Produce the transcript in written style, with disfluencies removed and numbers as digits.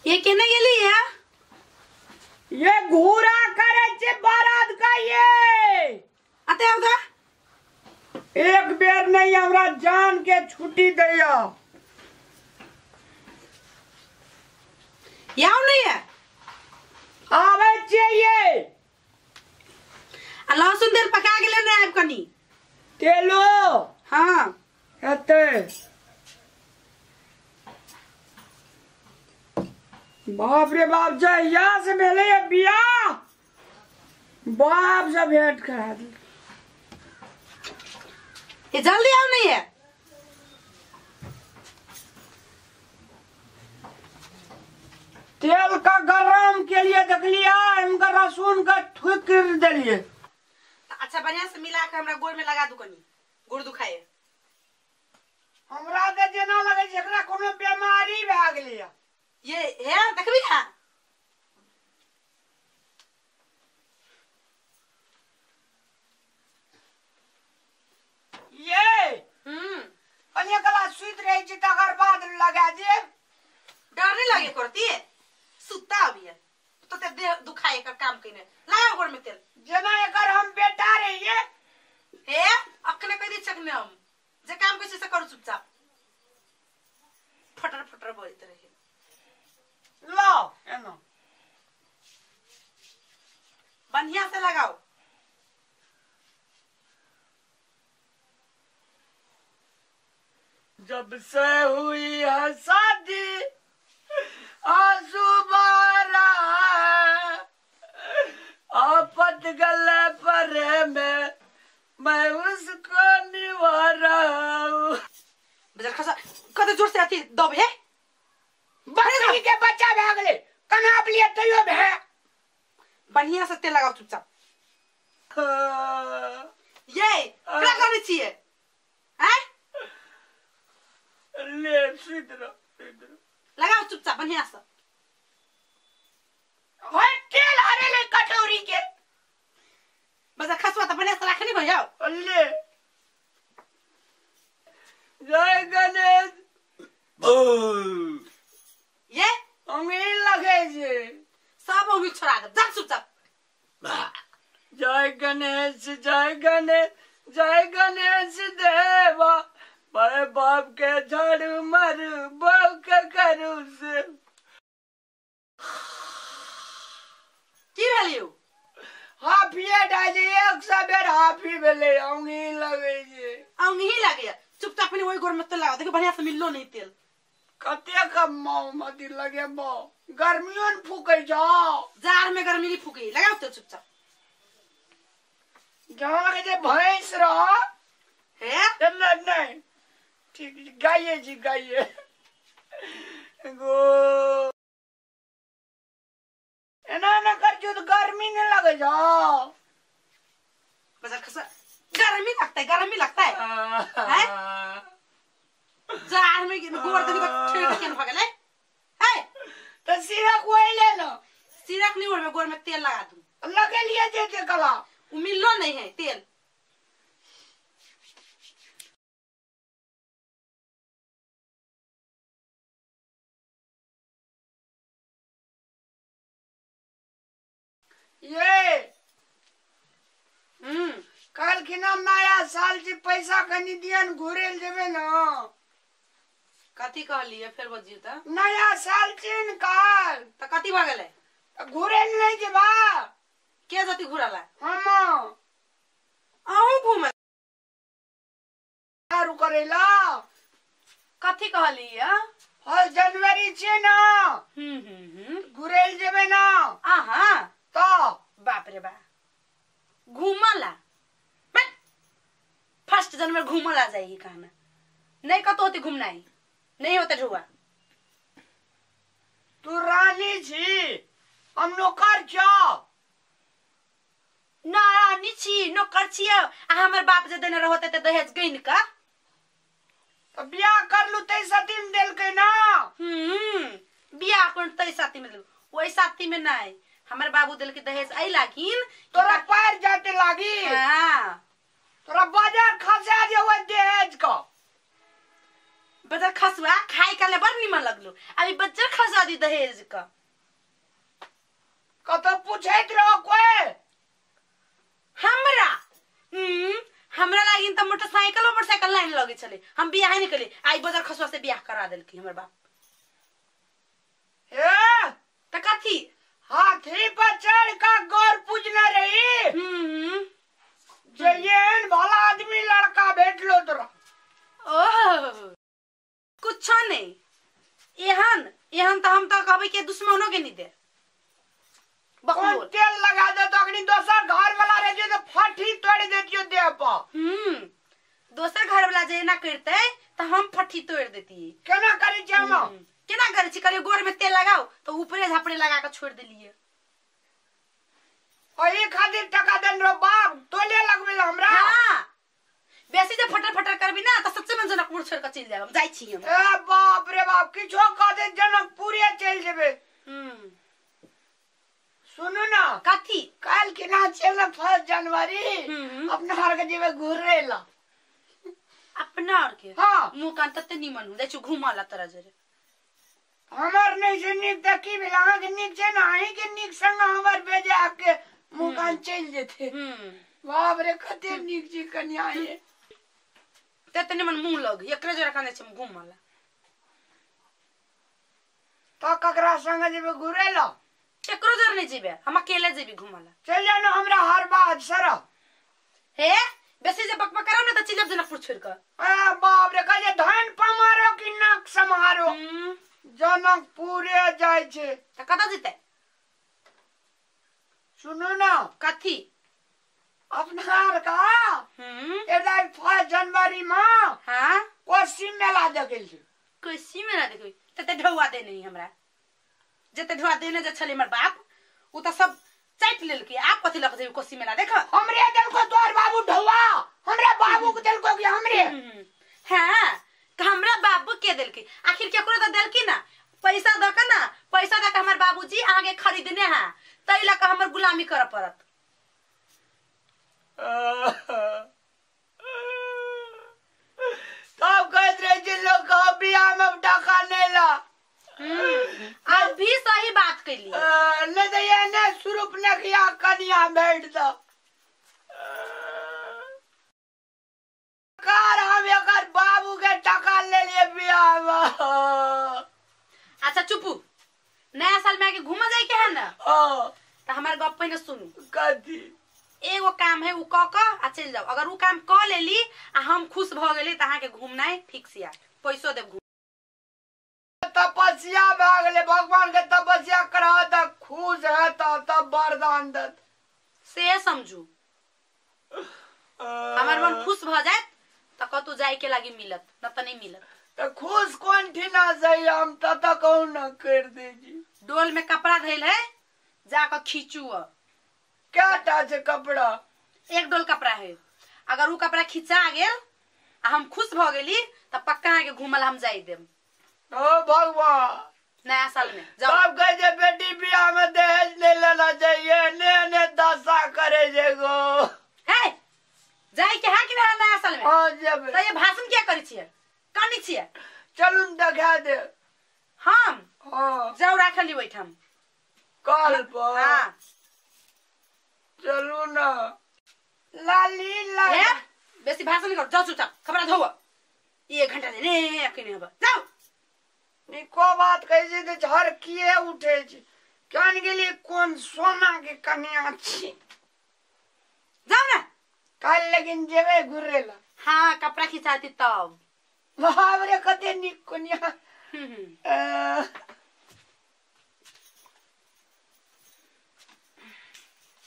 ये केने गेली है? ये घूरा करे छे बारात का ये आते होगा एक बेर नहीं हमरा जान के छुट्टी दैया याव नहीं है आवे चाहिए अल्लाह सुंदर पका गेले ने आब कनी तेलो हां एते बाप रे बाप जहिया से भेले बियाह बाप से भेंट करा दे ये जल्दी आओ नहीं है तेल का गरम के लिए देख लिया इनका रसून का ठुक कर दिलिए। अच्छा बढ़िया से मिला के हमरा गोड़ में लगा दू कनी गोड़ दुखाए हमरा के जेना लगे जेकरा कोनो बीमारी भए गेलिए ये है देखबी हां ये अन्य कला सुत रही छी तकर बाद लगा दे डर नहीं लगे करती है सुता अभी है तो ते देह दुखाए का काम कइने लगा गोड़ में तेल जेना एकर हम बेटा रहिए हे अखने कह दी चकने हम जे काम कैसे से करू चुपचाप फटर फटर बोलते रहे लो एनो बढ़िया से लगाओ जब से हुई है शादी आंसू बारा आपत गले पर मैं उसको निवारा हूँ। बजर खसा कते जोर से आती दब है बकरी के बच्चा भए गेले कनाप लिए तैयो भए बढ़िया से तेल लगाओ चुपचाप ये क्या करनी चाहिए हैं ले सीधरो लगाओ चुपचाप बढ़िया से होय तेल हरे ले कटोरी के बजर खसवा तो बढ़िया से रखनी भैया ले जय गणेश ये अंगी लगे जे सब उंगली छोड़ा दे जा चुपचाप जय गणेश जय गणेश देवा मैं बाप के झाड़ू मारू बाप के करू से की भेलियो हाफिए डाले एक सबेर हाफी भेले अंगी लगे जे अंगी ही लगे चुपचाप अपने वही गोड़ में तेल लगाओ देखो बढ़िया से मिलो नहीं तेल कते का माऊ मती लगे बो गर्मियों न फूके जाओ जार में गर्मी नहीं फूकी लगाओ तेल चुपचाप जहाँ लगे जे भैंस रहा है नहीं ठीक गाइए जी गाइए गो एना न कर जो तो गर्मी नहीं लगे जाओ बजर खसा गर्मी लगता है जार में गोड़ देने का ठेठ के भगले है तो सिरक वही ले लो सिरक नहीं ओढ़ में गोड़ में तेल लगा दूं लगे लिए जे कला वो मिलो नहीं है तेल ये कल की नाम नया साल से पैसा कनी दियन घुरेल जेबे न कथी कहलिए फिर बजियो त नया साल चिन काल त कथी भ गेलै घुरेल नहीं जेबा के जति घुराला हम आऊ घुम आरु करेला कथी कहलिए फर्स्ट जनवरी छे न घुरेल जेबे न आहा तो बाप रे बा घुमला मैं फर्स्ट जनवरी घुमला जाएगी कहना नहीं कतो होती घूमना ही नहीं होता जुआ तू रानी छी हम नौकर छो ना रानी छी नौकर छी आ हमर बाप जे देने रहते त दहेज गइन का तो बियाह कर लू तै साथी में देल के ना बियाह कोन तै साथी में देल ओई साथी में नहीं हमर बाबू दिल के दहेज आई लागिन तोरा पैर जाते लागी हां तोरा बाजार खसा जे वो दहेज का बजा खसुआ खाए काले बड़ निमन लगलो अभी बच्चा खसा दी दहेज का कतो पूछैत रहो कोई हमरा हमरा लागिन त मोटरसाइकिल लाइन लगे चले हम बियाह नहीं कले आई बाजार खसुआ से बियाह करा देल की हमर बाप ए त कथी हाथी पर चढ़ का गौर पूजना रही जयन भला आदमी लड़का भेटलो तोरा ओह कुछ नहीं एहन एहन तो हम तो कहबे के दुश्मनों के नहीं दे कौन तेल लगा दे तो अगनी दोसर घर वाला रह जे तो फटी तोड़ देतियो देह पर दोसर घर वाला जे ना करते तो हम फटी तोड़ देती केना करी छै हम केना करे छी करे गोर में तेल लगाओ तो ऊपरे झापड़े लगा के छोड़ देलिए ओही खातिर टका देन रो बाप तोले लगबेला हमरा हां बेसी जे फटर फटर करबी ना तो सच्चे में जनकपुर छोड़ के चल जाब हम जाई छी हम ए बाप रे बाप किछो कह दे जनकपुरे चल जेबे सुनो ना कथी काल के ना चल 1 जनवरी अपना हर के जेबे घुरेला अपना और के हां मुंह कान तते निमन हो जाय छु घुमाला तरा जरे हमर नहीं से निक देखी भेला हां के निक छै ना ही के निक संग हमर बेजा के मुंह कान चल जेते बाप रे कते निक छी कन्या ये तते निमन मुंह लग एकरे जरा काने छै घुमाला तो ककरा संग जेबे घुरेला एकरो जर नहीं जेबे हम अकेले जेबी घुमाला चल जानो हमरा हर बात सर हे बेसी जे बकबक करो ना त चिलब जनकपुर छोड़ के ए बाप रे कहे धान पमारो कि नाक समारो जनकपुरे जाय छे त कता जेते सुनो ना कथी अपनार का एदाय 1 जनवरी में हां कोसी मेला देखल छे कोसी मेला देखै तते ढौआ दे नहीं हमरा जते ढौआ देने जे छले हमर बाप उ त सब चाट लेल की आप कथि लख जेबी कोसी मेला देख हमरे दिल को तोर बाबू ढौआ हमरा बाबू के दिल को कि हमरे हां त हमरा बाबू के दिल की आखिर केकरो त दिल की ना पैसा द के ना पैसा द के हमर बाबूजी आगे खरीदने है तै ला के हमर गुलामी कर परत तब कहत रहे जे लोग बियाह में टका नहीं ला अब भी सही बात कैली नहीं तो ये ने स्वरूप ने किया कन्या भेट दो कार हम एकर बाबू के टका ले लिए बियाह में अच्छा चुपू नया साल में आके घूमा जाए के है ना तो हमार गप पे न सुनू कथी एगो काम है उ क आ चल जाओ अगर उ काम क लेली आ हम खुश भ गेली त अहाँ के घूमनाय फिक्स या पैसो देब घूम तपस्या भागले भगवान के तपस्या करा त खुश है तब वरदान दत से समझू हमार मन खुश भ जाए त कतु जाए के लागी मिलत न त नहीं मिलत त खुश कोन ठिना सही हम त कहू न कर देजी डोल में कपड़ा धइल है जाकर खींचू क्या टा से कपड़ा एक डोल कपड़ा है अगर उ कपड़ा खिंचा गेल आ हम खुश भ गेली त पक्का आके घूमल हम जाई देम ओ भगवान नया साल में जाओ सब कहे जे बेटी बियाह में दहेज नहीं लेना चाहिए ने दशा करे जे गो है जाई के है कि ना नया साल में हां जब तो ये भाषण क्या करी छिए कानी छिए चलू देखा दे हम हां जाओ राखली बैठम कल पर हां चलू ना लाली ला बेसी भाषण नहीं कर जाओ चुपचाप कपड़ा धोवा 1 घंटा दे ने अकेले अब जाओ निको बात कैसे तो झर किए उठे छी कान के लिए कौन सोना के कन्या छी जाओ ना कल लेकिन जेबे घुरेला हां कपड़ा खिंचाती तब बाप रे कते निक कन्या